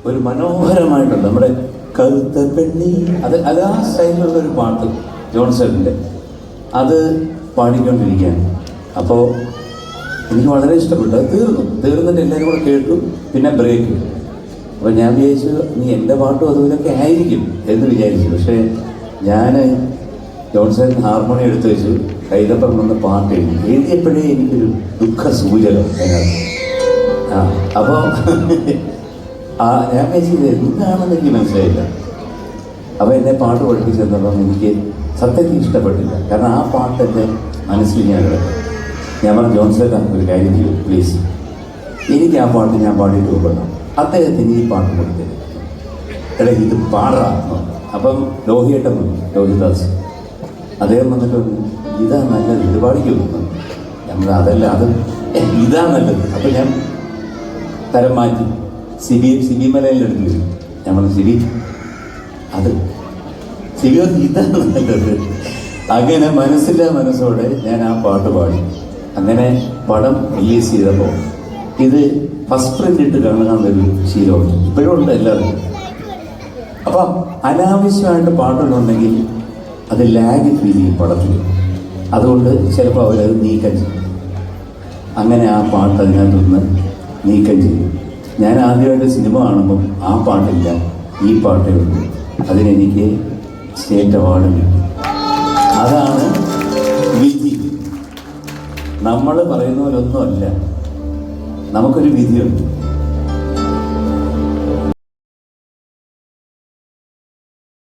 ഒരു മനോഹരമായിട്ടുണ്ട് നമ്മുടെ കറുത്ത പെണ്ണി, അത് ആ സ്റ്റൈലിലുള്ള ഒരു പാട്ട് ജോൺസണിൻ്റെ, അത് പാടിക്കൊണ്ടിരിക്കുകയാണ്. അപ്പോൾ എനിക്ക് വളരെ ഇഷ്ടപ്പെട്ടു. അത് തീർന്നിട്ട് എല്ലാവരും കൂടെ കേട്ടു. പിന്നെ ബ്രേക്ക്. അപ്പോൾ ഞാൻ വിചാരിച്ചു നീ എൻ്റെ പാട്ടും അതുപോലൊക്കെ ആയിരിക്കും എന്ന് വിചാരിച്ചു. പക്ഷേ ഞാൻ ജോൺസൺ ഹാർമോണി എടുത്തു വെച്ചു, കൈതപ്പം വന്ന് പാട്ട് എഴുതിയപ്പോഴേ എനിക്കൊരു ദുഃഖ സൂചകം അതിനകത്ത്. അപ്പോൾ ഞാൻ വിചാരിച്ചത് എന്താണെന്ന് എനിക്ക് മനസ്സിലായില്ല. അപ്പോൾ എന്നെ പാട്ട് പഠിപ്പിച്ചു തന്നപ്പം എനിക്ക് സത്യത്തിൽ ഇഷ്ടപ്പെട്ടില്ല. കാരണം ആ പാട്ട് എൻ്റെ മനസ്സിൽ ഞാൻ കിടക്കും. ഞാൻ പറഞ്ഞു, ജോൺസൺ ഒരു കാര്യം ചെയ്യും പ്ലീസ്, എനിക്ക് ആ പാട്ട് ഞാൻ പാടിയിട്ട് കൊള്ളണം, അദ്ദേഹത്തിന് ഈ പാട്ട് കൊടുത്തത് എടാ ഇത് പാടാം. അപ്പം ലോഹിയേട്ടൻ വന്നു, ലോഹിദാസ്, അദ്ദേഹം വന്നിട്ട് ഇതാ നല്ലത്, ഇത് പാടിക്കുന്നു. നമ്മൾ അതല്ല, അത് ഇതാ നല്ലത്. അപ്പം ഞാൻ തരം മാറ്റി സിബി മലയിലെടുത്ത് വരും. ഞാൻ പറഞ്ഞു സിബി ഇതാണ് നല്ലത്. അങ്ങനെ മനസ്സോടെ ഞാൻ ആ പാട്ട് പാടി. അങ്ങനെ പടം റിലീസ് ചെയ്തപ്പോൾ ഇത് ഫസ്റ്റ് പ്രിന്റ് ഇട്ട് കാണാമെന്നൊരു ശീലമുണ്ട്, ഇപ്പോഴും ഉണ്ട് എല്ലാവർക്കും. അപ്പം അനാവശ്യമായിട്ട് പാട്ടുകളുണ്ടെങ്കിൽ അത് ലാഗ് ഫീൽ ചെയ്യും പടത്തിൽ. അതുകൊണ്ട് ചിലപ്പോൾ അവരത് നീക്കം ചെയ്യും. അങ്ങനെ ആ പാട്ട് അതിനകത്തുനിന്ന് നീക്കം ചെയ്യും. ഞാൻ ആദ്യമായിട്ട് സിനിമ കാണുമ്പം ആ പാട്ടില്ല, ഈ പാട്ടേ ഉള്ളൂ. അതിനെനിക്ക് സ്റ്റേറ്റ് അവാർഡ് കിട്ടി. അതാണ് വിധി. നമ്മൾ പറയുന്ന പോലൊന്നുമല്ല, നമുക്കൊരു വിധിയുണ്ട്.